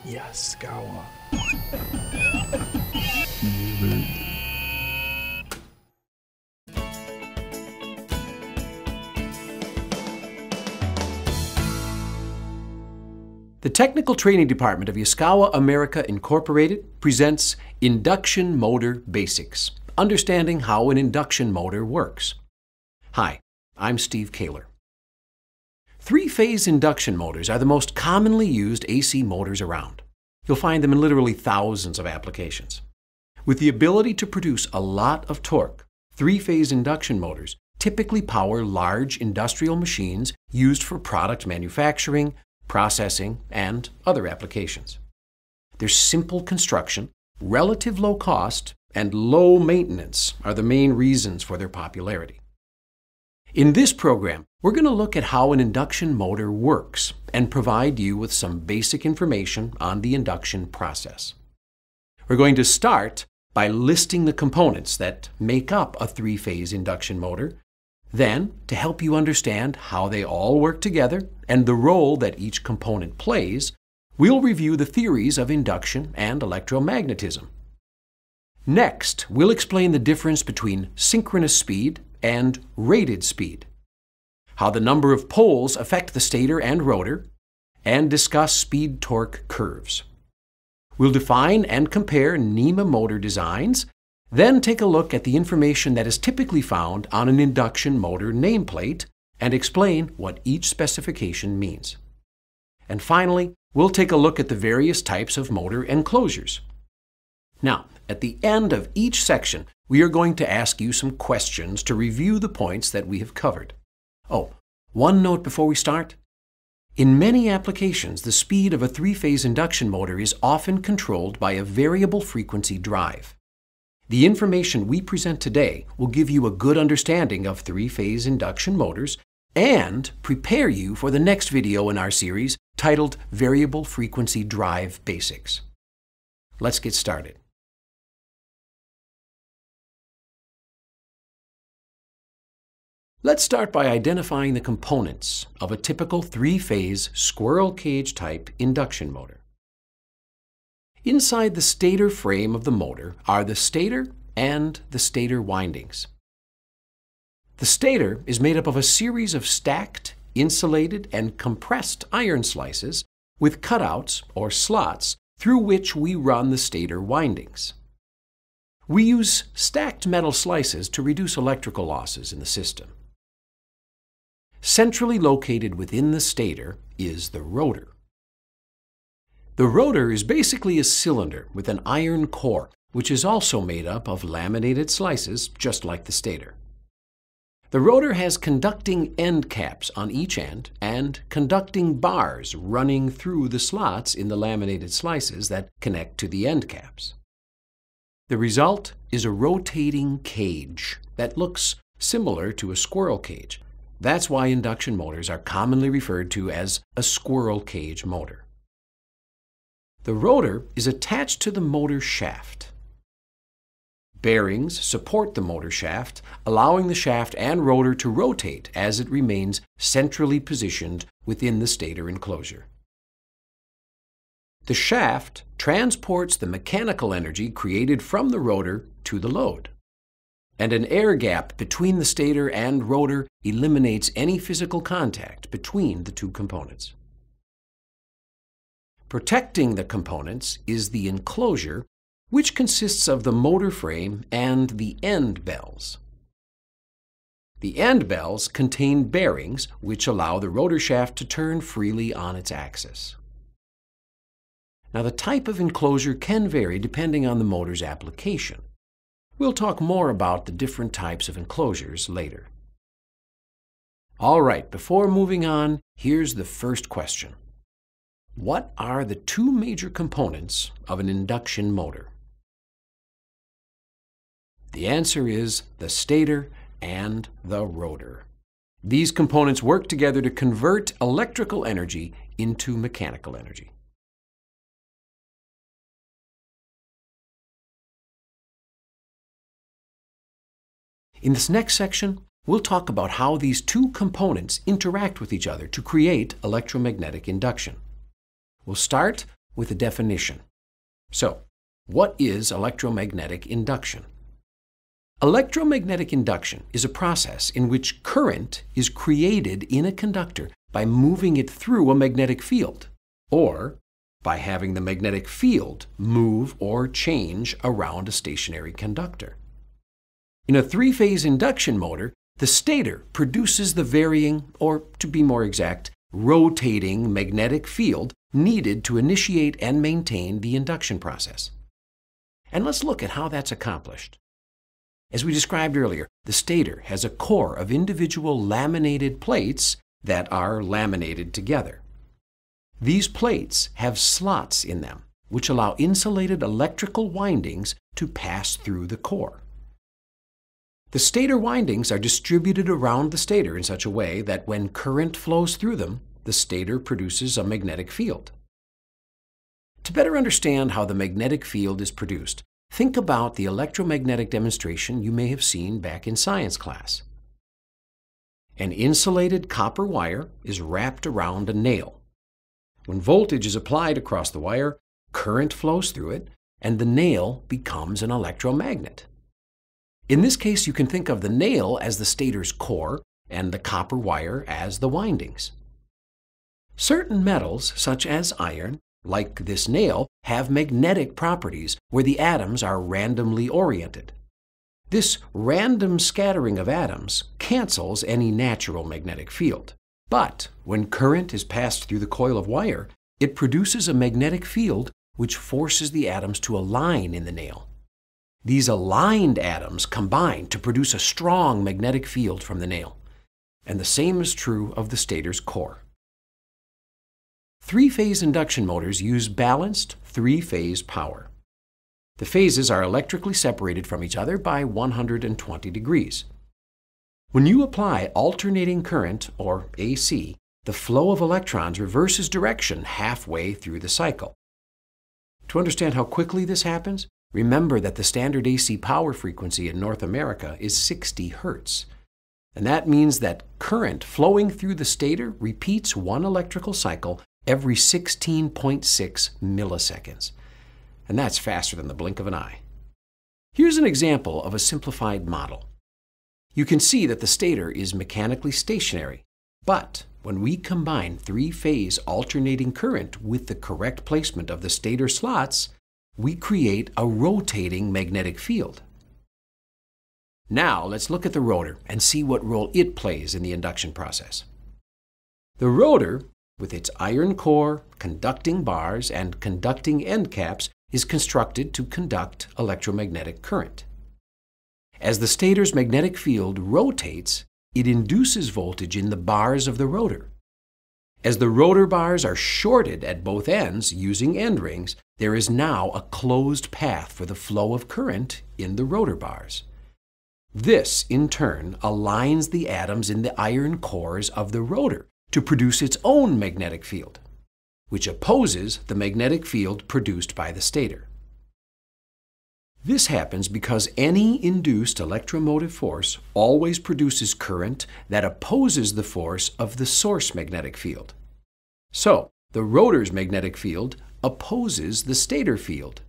Yaskawa. The Technical Training Department of Yaskawa America Incorporated presents Induction Motor Basics, understanding how an induction motor works. Hi, I'm Steve Kaler. Three-phase induction motors are the most commonly used AC motors around. You'll find them in literally thousands of applications. With the ability to produce a lot of torque, three-phase induction motors typically power large industrial machines used for product manufacturing, processing, and other applications. Their simple construction, relative low cost, and low maintenance are the main reasons for their popularity. In this program, we're going to look at how an induction motor works and provide you with some basic information on the induction process. We're going to start by listing the components that make up a three-phase induction motor. Then, to help you understand how they all work together and the role that each component plays, we'll review the theories of induction and electromagnetism. Next, we'll explain the difference between synchronous speed and rated speed, how the number of poles affect the stator and rotor, and discuss speed-torque curves. We'll define and compare NEMA motor designs, then take a look at the information that is typically found on an induction motor nameplate and explain what each specification means. And finally, we'll take a look at the various types of motor enclosures. Now, at the end of each section, we are going to ask you some questions to review the points that we have covered. Oh, one note before we start. In many applications, the speed of a three-phase induction motor is often controlled by a variable frequency drive. The information we present today will give you a good understanding of three-phase induction motors and prepare you for the next video in our series titled Variable Frequency Drive Basics. Let's get started. Let's start by identifying the components of a typical three-phase squirrel cage type induction motor. Inside the stator frame of the motor are the stator and the stator windings. The stator is made up of a series of stacked, insulated, and compressed iron slices with cutouts or slots through which we run the stator windings. We use stacked metal slices to reduce electrical losses in the system. Centrally located within the stator is the rotor. The rotor is basically a cylinder with an iron core, which is also made up of laminated slices, just like the stator. The rotor has conducting end caps on each end and conducting bars running through the slots in the laminated slices that connect to the end caps. The result is a rotating cage that looks similar to a squirrel cage. That's why induction motors are commonly referred to as a squirrel cage motor. The rotor is attached to the motor shaft. Bearings support the motor shaft, allowing the shaft and rotor to rotate as it remains centrally positioned within the stator enclosure. The shaft transports the mechanical energy created from the rotor to the load, and an air gap between the stator and rotor eliminates any physical contact between the two components. Protecting the components is the enclosure, which consists of the motor frame and the end bells. The end bells contain bearings which allow the rotor shaft to turn freely on its axis. Now, the type of enclosure can vary depending on the motor's application. We'll talk more about the different types of enclosures later. All right, before moving on, here's the first question. What are the two major components of an induction motor? The answer is the stator and the rotor. These components work together to convert electrical energy into mechanical energy. In this next section, we'll talk about how these two components interact with each other to create electromagnetic induction. We'll start with a definition. So, what is electromagnetic induction? Electromagnetic induction is a process in which current is created in a conductor by moving it through a magnetic field, or by having the magnetic field move or change around a stationary conductor. In a three-phase induction motor, the stator produces the varying, or to be more exact, rotating magnetic field needed to initiate and maintain the induction process. And let's look at how that's accomplished. As we described earlier, the stator has a core of individual laminated plates that are laminated together. These plates have slots in them, which allow insulated electrical windings to pass through the core. The stator windings are distributed around the stator in such a way that when current flows through them, the stator produces a magnetic field. To better understand how the magnetic field is produced, think about the electromagnetic demonstration you may have seen back in science class. An insulated copper wire is wrapped around a nail. When voltage is applied across the wire, current flows through it, and the nail becomes an electromagnet. In this case, you can think of the nail as the stator's core and the copper wire as the windings. Certain metals, such as iron, like this nail, have magnetic properties where the atoms are randomly oriented. This random scattering of atoms cancels any natural magnetic field. But when current is passed through the coil of wire, it produces a magnetic field which forces the atoms to align in the nail. These aligned atoms combine to produce a strong magnetic field from the nail. And the same is true of the stator's core. Three-phase induction motors use balanced three-phase power. The phases are electrically separated from each other by 120 degrees. When you apply alternating current, or AC, the flow of electrons reverses direction halfway through the cycle. To understand how quickly this happens, remember that the standard AC power frequency in North America is 60 Hertz. And that means that current flowing through the stator repeats one electrical cycle every 16.6 milliseconds. And that's faster than the blink of an eye. Here's an example of a simplified model. You can see that the stator is mechanically stationary, but when we combine three-phase alternating current with the correct placement of the stator slots, we create a rotating magnetic field. Now let's look at the rotor and see what role it plays in the induction process. The rotor, with its iron core, conducting bars, and conducting end caps, is constructed to conduct electromagnetic current. As the stator's magnetic field rotates, it induces voltage in the bars of the rotor. As the rotor bars are shorted at both ends using end rings, there is now a closed path for the flow of current in the rotor bars. This, in turn, aligns the atoms in the iron cores of the rotor to produce its own magnetic field, which opposes the magnetic field produced by the stator. This happens because any induced electromotive force always produces current that opposes the force of the source magnetic field. So, the rotor's magnetic field opposes the stator field,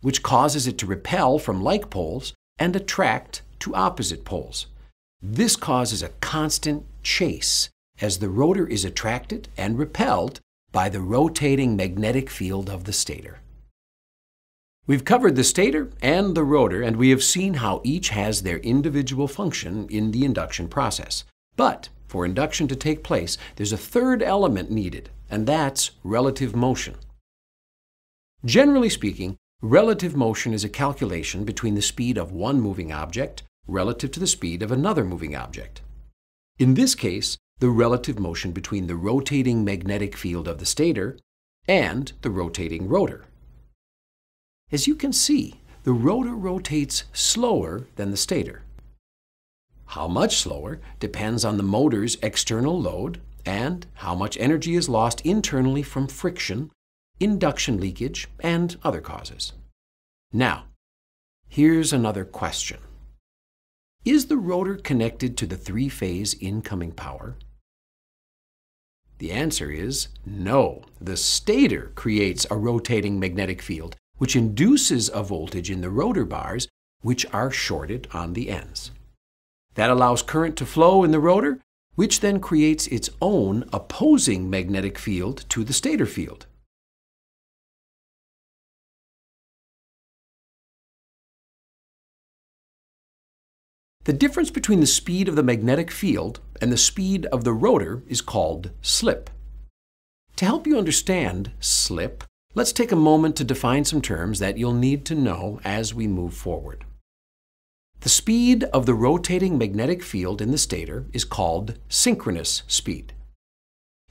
which causes it to repel from like poles and attract to opposite poles. This causes a constant chase as the rotor is attracted and repelled by the rotating magnetic field of the stator. We've covered the stator and the rotor, and we have seen how each has their individual function in the induction process. But for induction to take place, there's a third element needed, and that's relative motion. Generally speaking, relative motion is a calculation between the speed of one moving object relative to the speed of another moving object. In this case, the relative motion between the rotating magnetic field of the stator and the rotating rotor. As you can see, the rotor rotates slower than the stator. How much slower depends on the motor's external load and how much energy is lost internally from friction, induction leakage, and other causes. Now, here's another question. Is the rotor connected to the three-phase incoming power? The answer is no. The stator creates a rotating magnetic field, which induces a voltage in the rotor bars, which are shorted on the ends. That allows current to flow in the rotor, which then creates its own opposing magnetic field to the stator field. The difference between the speed of the magnetic field and the speed of the rotor is called slip. To help you understand slip, let's take a moment to define some terms that you'll need to know as we move forward. The speed of the rotating magnetic field in the stator is called synchronous speed.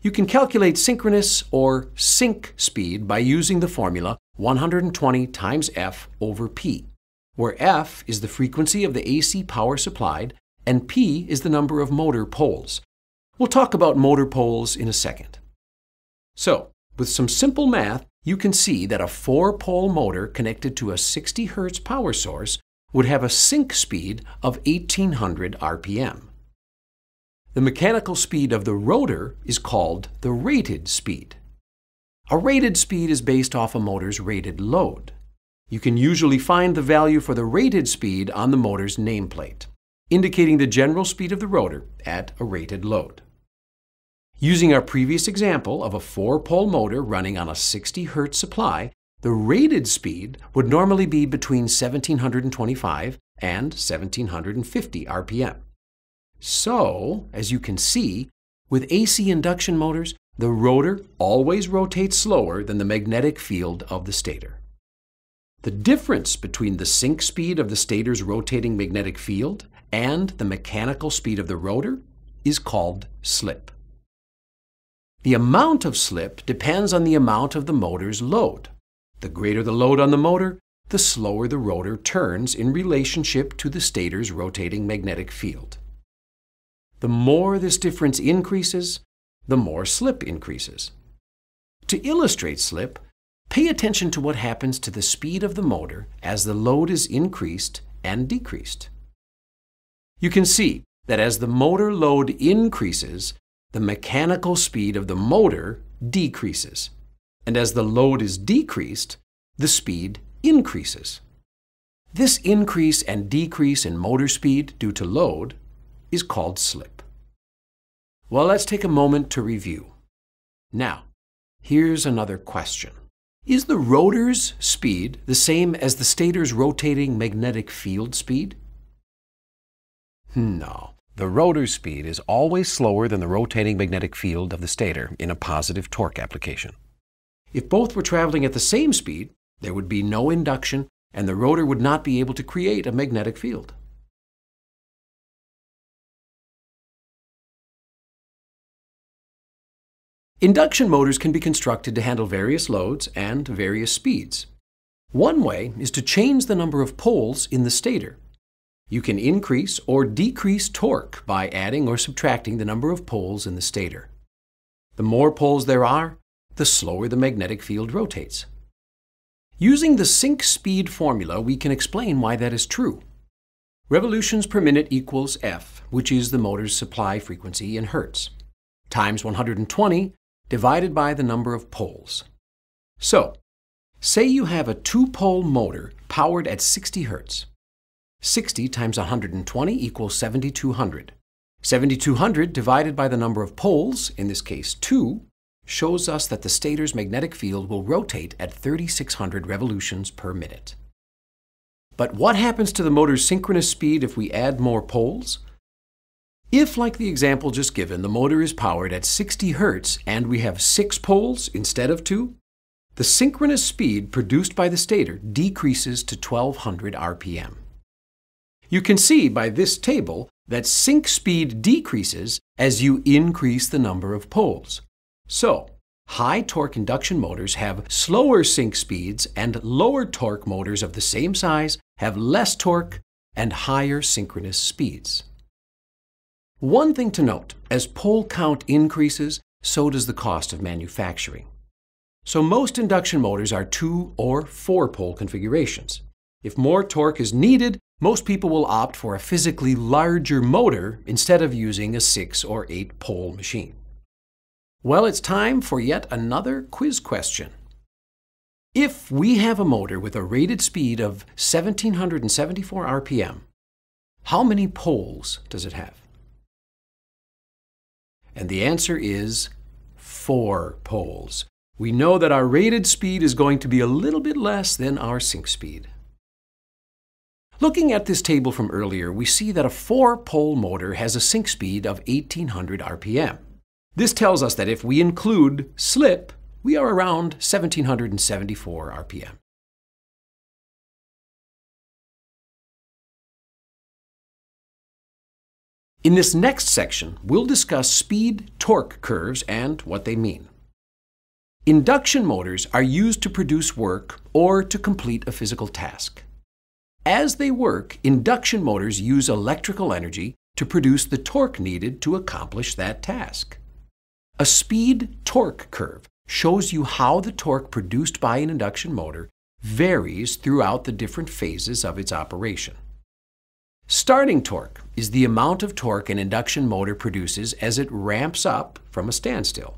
You can calculate synchronous or sync speed by using the formula 120 times F over P, where F is the frequency of the AC power supplied and P is the number of motor poles. We'll talk about motor poles in a second. So, with some simple math, you can see that a 4-pole motor connected to a 60 Hz power source would have a sync speed of 1800 RPM. The mechanical speed of the rotor is called the rated speed. A rated speed is based off a motor's rated load. You can usually find the value for the rated speed on the motor's nameplate, indicating the general speed of the rotor at a rated load. Using our previous example of a 4-pole motor running on a 60 Hz supply, the rated speed would normally be between 1725 and 1750 RPM. So, as you can see, with AC induction motors, the rotor always rotates slower than the magnetic field of the stator. The difference between the sync speed of the stator's rotating magnetic field and the mechanical speed of the rotor is called slip. The amount of slip depends on the amount of the motor's load. The greater the load on the motor, the slower the rotor turns in relationship to the stator's rotating magnetic field. The more this difference increases, the more slip increases. To illustrate slip, pay attention to what happens to the speed of the motor as the load is increased and decreased. You can see that as the motor load increases, the mechanical speed of the motor decreases. And as the load is decreased, the speed increases. This increase and decrease in motor speed due to load is called slip. Well, let's take a moment to review. Now, here's another question. Is the rotor's speed the same as the stator's rotating magnetic field speed? No. The rotor's speed is always slower than the rotating magnetic field of the stator in a positive torque application. If both were traveling at the same speed, there would be no induction and the rotor would not be able to create a magnetic field. Induction motors can be constructed to handle various loads and various speeds. One way is to change the number of poles in the stator. You can increase or decrease torque by adding or subtracting the number of poles in the stator. The more poles there are, the slower the magnetic field rotates. Using the sync speed formula, we can explain why that is true. Revolutions per minute equals F, which is the motor's supply frequency in Hertz, times 120 divided by the number of poles. So, say you have a 2-pole motor powered at 60 Hertz. 60 times 120 equals 7,200. 7,200 divided by the number of poles, in this case 2, shows us that the stator's magnetic field will rotate at 3,600 revolutions per minute. But what happens to the motor's synchronous speed if we add more poles? If, like the example just given, the motor is powered at 60 Hertz and we have 6 poles instead of 2, the synchronous speed produced by the stator decreases to 1,200 RPM. You can see by this table that sync speed decreases as you increase the number of poles. So, high torque induction motors have slower sync speeds and lower torque motors of the same size have less torque and higher synchronous speeds. One thing to note, as pole count increases, so does the cost of manufacturing. So most induction motors are 2- or 4-pole configurations. If more torque is needed, most people will opt for a physically larger motor instead of using a 6- or 8-pole machine. Well, it's time for yet another quiz question. If we have a motor with a rated speed of 1774 RPM, how many poles does it have? And the answer is 4 poles. We know that our rated speed is going to be a little bit less than our sync speed. Looking at this table from earlier, we see that a 4-pole motor has a sync speed of 1800 RPM. This tells us that if we include slip, we are around 1774 RPM. In this next section, we'll discuss speed-torque curves and what they mean. Induction motors are used to produce work or to complete a physical task. As they work, induction motors use electrical energy to produce the torque needed to accomplish that task. A speed-torque curve shows you how the torque produced by an induction motor varies throughout the different phases of its operation. Starting torque is the amount of torque an induction motor produces as it ramps up from a standstill.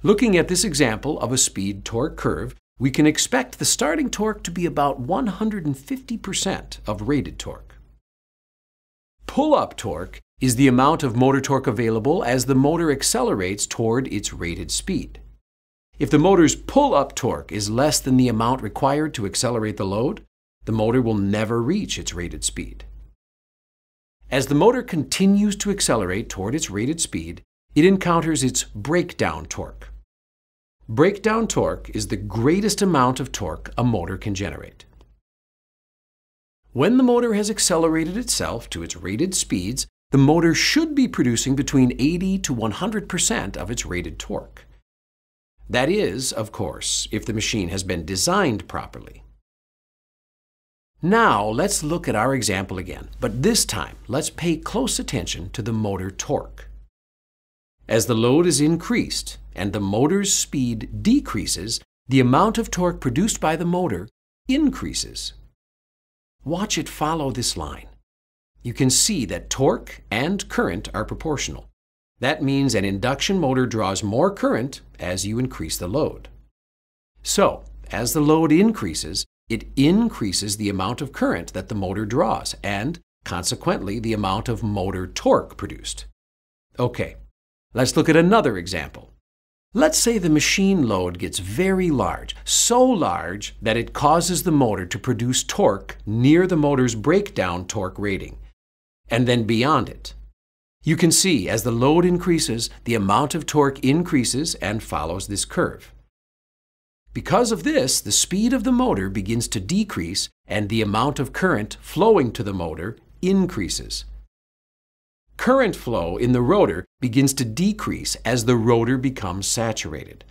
Looking at this example of a speed-torque curve, we can expect the starting torque to be about 150% of rated torque. Pull-up torque is the amount of motor torque available as the motor accelerates toward its rated speed. If the motor's pull-up torque is less than the amount required to accelerate the load, the motor will never reach its rated speed. As the motor continues to accelerate toward its rated speed, it encounters its breakdown torque. Breakdown torque is the greatest amount of torque a motor can generate. When the motor has accelerated itself to its rated speeds, the motor should be producing between 80 to 100% of its rated torque. That is, of course, if the machine has been designed properly. Now let's look at our example again, but this time let's pay close attention to the motor torque. As the load is increased and the motor's speed decreases, the amount of torque produced by the motor increases. Watch it follow this line. You can see that torque and current are proportional. That means an induction motor draws more current as you increase the load. So, as the load increases, it increases the amount of current that the motor draws and, consequently, the amount of motor torque produced. Okay, let's look at another example. Let's say the machine load gets very large, so large that it causes the motor to produce torque near the motor's breakdown torque rating, and then beyond it. You can see as the load increases, the amount of torque increases and follows this curve. Because of this, the speed of the motor begins to decrease and the amount of current flowing to the motor increases. Current flow in the rotor begins to decrease as the rotor becomes saturated.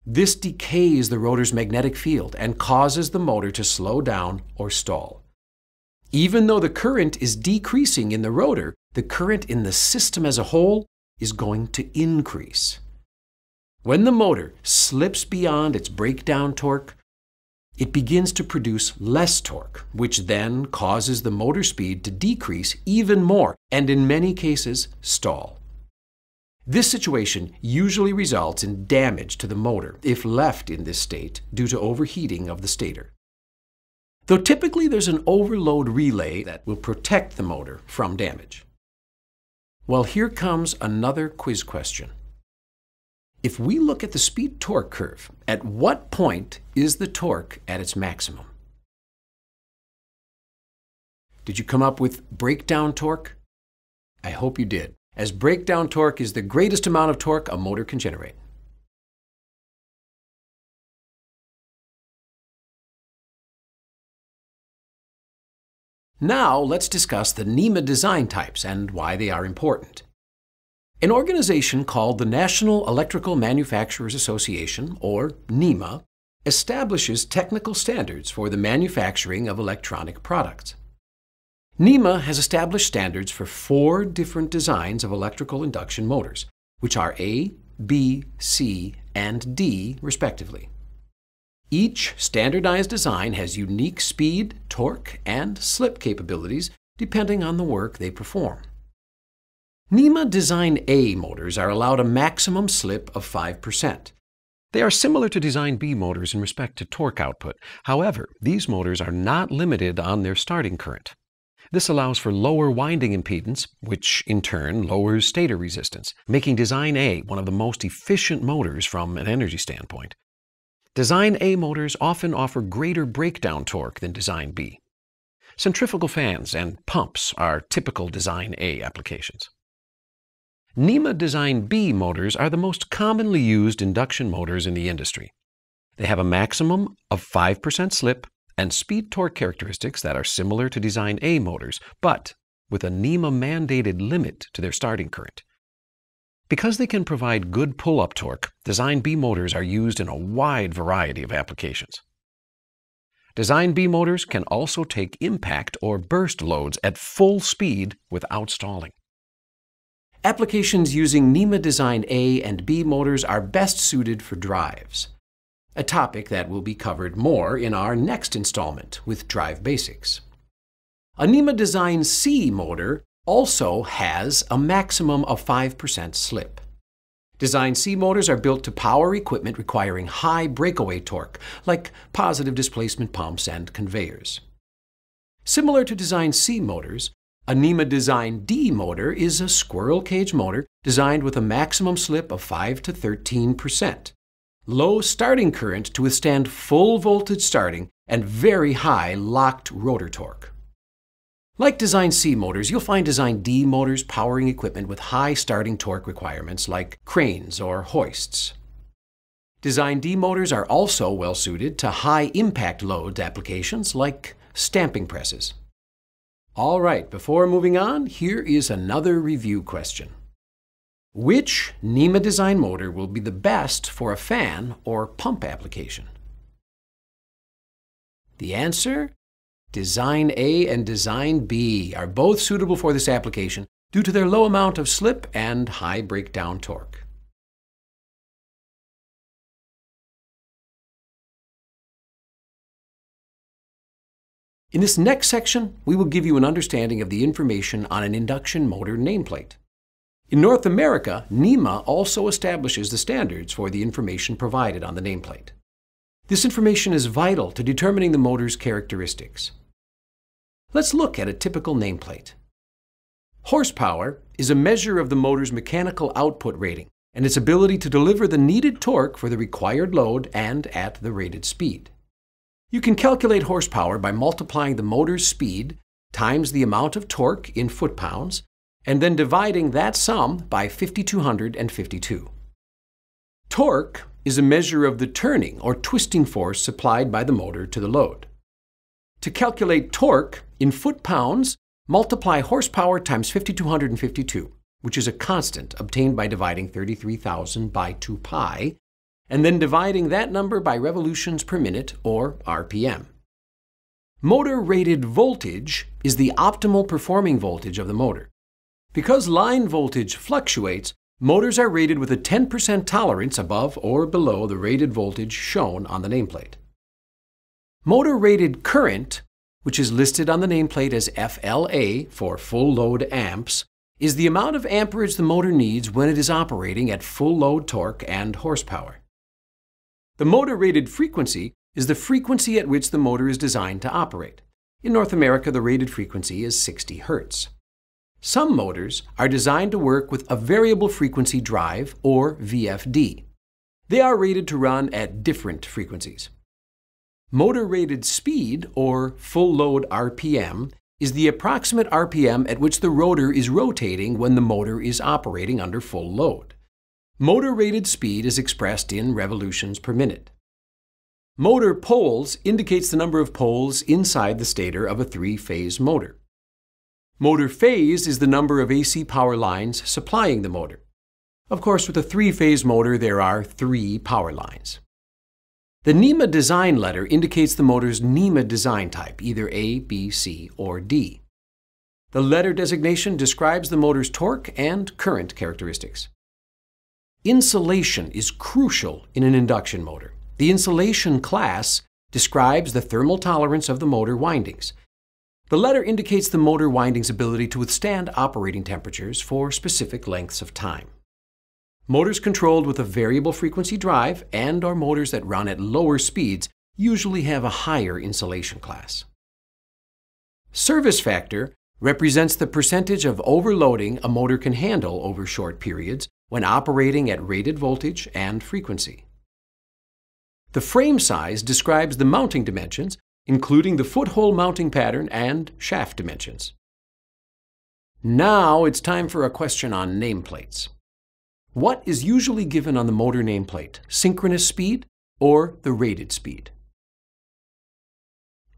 This decays the rotor's magnetic field and causes the motor to slow down or stall. Even though the current is decreasing in the rotor, the current in the system as a whole is going to increase. When the motor slips beyond its breakdown torque, it begins to produce less torque, which then causes the motor speed to decrease even more and in many cases stall. This situation usually results in damage to the motor if left in this state due to overheating of the stator. Though typically there's an overload relay that will protect the motor from damage. Well, here comes another quiz question. If we look at the speed-torque curve, at what point is the torque at its maximum? Did you come up with breakdown torque? I hope you did, as breakdown torque is the greatest amount of torque a motor can generate. Now let's discuss the NEMA design types and why they are important. An organization called the National Electrical Manufacturers Association, or NEMA, establishes technical standards for the manufacturing of electronic products. NEMA has established standards for 4 different designs of electrical induction motors, which are A, B, C, and D, respectively. Each standardized design has unique speed, torque, and slip capabilities depending on the work they perform. NEMA Design A motors are allowed a maximum slip of 5%. They are similar to Design B motors in respect to torque output. However, these motors are not limited on their starting current. This allows for lower winding impedance, which in turn lowers stator resistance, making Design A one of the most efficient motors from an energy standpoint. Design A motors often offer greater breakdown torque than Design B. Centrifugal fans and pumps are typical Design A applications. NEMA Design B motors are the most commonly used induction motors in the industry. They have a maximum of 5% slip and speed-torque characteristics that are similar to Design A motors, but with a NEMA-mandated limit to their starting current. Because they can provide good pull-up torque, Design B motors are used in a wide variety of applications. Design B motors can also take impact or burst loads at full speed without stalling. Applications using NEMA Design A and B motors are best suited for drives, a topic that will be covered more in our next installment with Drive Basics. A NEMA Design C motor also has a maximum of 5% slip. Design C motors are built to power equipment requiring high breakaway torque, like positive displacement pumps and conveyors. Similar to Design C motors, a NEMA Design D motor is a squirrel cage motor designed with a maximum slip of 5 to 13%, low starting current to withstand full voltage starting, and very high locked rotor torque. Like Design C motors, you'll find Design D motors powering equipment with high starting torque requirements like cranes or hoists. Design D motors are also well suited to high impact load applications like stamping presses. All right, before moving on, here is another review question. Which NEMA Design motor will be the best for a fan or pump application? The answer? Design A and Design B are both suitable for this application due to their low amount of slip and high breakdown torque. In this next section, we will give you an understanding of the information on an induction motor nameplate. In North America, NEMA also establishes the standards for the information provided on the nameplate. This information is vital to determining the motor's characteristics. Let's look at a typical nameplate. Horsepower is a measure of the motor's mechanical output rating and its ability to deliver the needed torque for the required load and at the rated speed. You can calculate horsepower by multiplying the motor's speed times the amount of torque in foot-pounds and then dividing that sum by 5,252. Torque is a measure of the turning or twisting force supplied by the motor to the load. To calculate torque in foot-pounds, multiply horsepower times 5,252, which is a constant obtained by dividing 33,000 by 2 pi, and then dividing that number by revolutions per minute, or RPM. Motor-rated voltage is the optimal performing voltage of the motor. Because line voltage fluctuates, motors are rated with a 10% tolerance above or below the rated voltage shown on the nameplate. Motor-rated current, which is listed on the nameplate as FLA for full load amps, is the amount of amperage the motor needs when it is operating at full load torque and horsepower. The motor-rated frequency is the frequency at which the motor is designed to operate. In North America, the rated frequency is 60 Hz. Some motors are designed to work with a variable frequency drive, or VFD. They are rated to run at different frequencies. Motor-rated speed, or full load RPM, is the approximate RPM at which the rotor is rotating when the motor is operating under full load. Motor-rated speed is expressed in revolutions per minute. Motor poles indicates the number of poles inside the stator of a three-phase motor. Motor phase is the number of AC power lines supplying the motor. Of course, with a three-phase motor, there are 3 power lines. The NEMA design letter indicates the motor's NEMA design type, either A, B, C, or D. The letter designation describes the motor's torque and current characteristics. Insulation is crucial in an induction motor. The insulation class describes the thermal tolerance of the motor windings. The letter indicates the motor winding's ability to withstand operating temperatures for specific lengths of time. Motors controlled with a variable frequency drive and/or motors that run at lower speeds usually have a higher insulation class. Service factor represents the percentage of overloading a motor can handle over short periods when operating at rated voltage and frequency. The frame size describes the mounting dimensions, including the foot-hole mounting pattern and shaft dimensions. Now it's time for a question on nameplates. What is usually given on the motor nameplate, synchronous speed or the rated speed?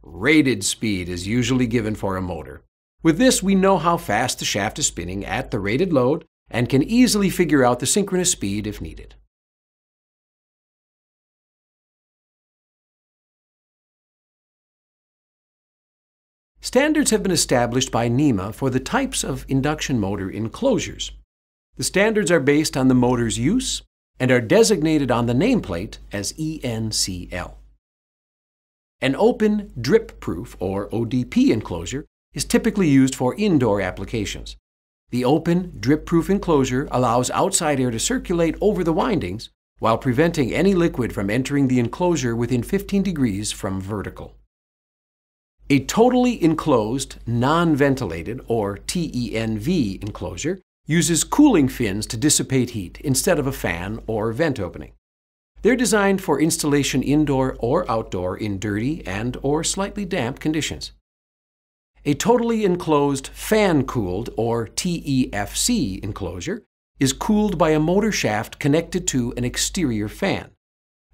Rated speed is usually given for a motor. With this, we know how fast the shaft is spinning at the rated load and can easily figure out the synchronous speed if needed. Standards have been established by NEMA for the types of induction motor enclosures. The standards are based on the motor's use and are designated on the nameplate as ENCL. An open drip-proof, or ODP, enclosure is typically used for indoor applications. The open drip-proof enclosure allows outside air to circulate over the windings while preventing any liquid from entering the enclosure within 15 degrees from vertical. A totally enclosed, non-ventilated, or TENV enclosure uses cooling fins to dissipate heat instead of a fan or vent opening. They're designed for installation indoor or outdoor in dirty and/or slightly damp conditions. A totally enclosed fan-cooled, or TEFC enclosure is cooled by a motor shaft connected to an exterior fan.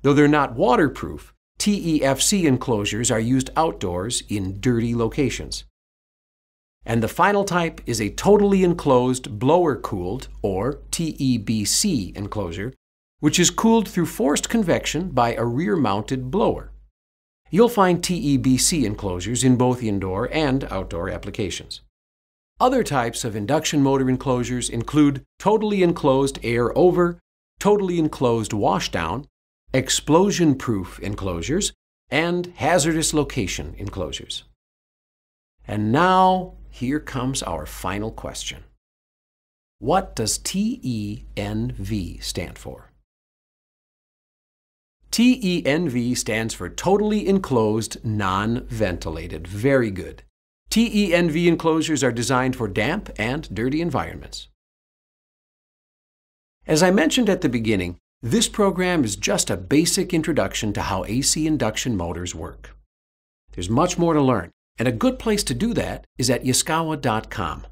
Though they're not waterproof, TEFC enclosures are used outdoors in dirty locations. And the final type is a totally enclosed blower-cooled, or TEBC enclosure, which is cooled through forced convection by a rear-mounted blower. You'll find TEBC enclosures in both indoor and outdoor applications. Other types of induction motor enclosures include totally enclosed air-over, totally enclosed washdown, explosion-proof enclosures, and hazardous location enclosures. And now, here comes our final question. What does TENV stand for? TENV stands for Totally Enclosed Non-Ventilated. Very good. TENV enclosures are designed for damp and dirty environments. As I mentioned at the beginning, this program is just a basic introduction to how AC induction motors work. There's much more to learn, and a good place to do that is at yaskawa.com.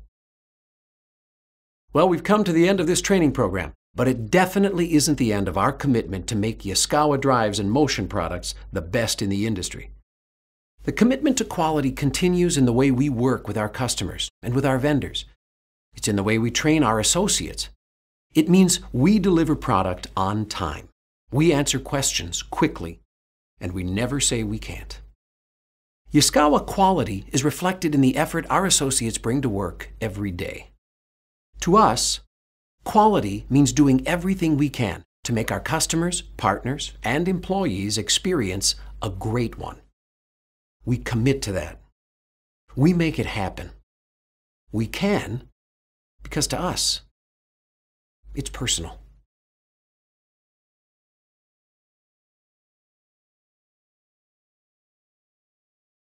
Well, we've come to the end of this training program, but it definitely isn't the end of our commitment to make Yaskawa drives and motion products the best in the industry. The commitment to quality continues in the way we work with our customers and with our vendors. It's in the way we train our associates. It means we deliver product on time. We answer questions quickly, and we never say we can't. Yaskawa quality is reflected in the effort our associates bring to work every day. To us, quality means doing everything we can to make our customers, partners, and employees experience a great one. We commit to that. We make it happen. We can because to us, it's personal.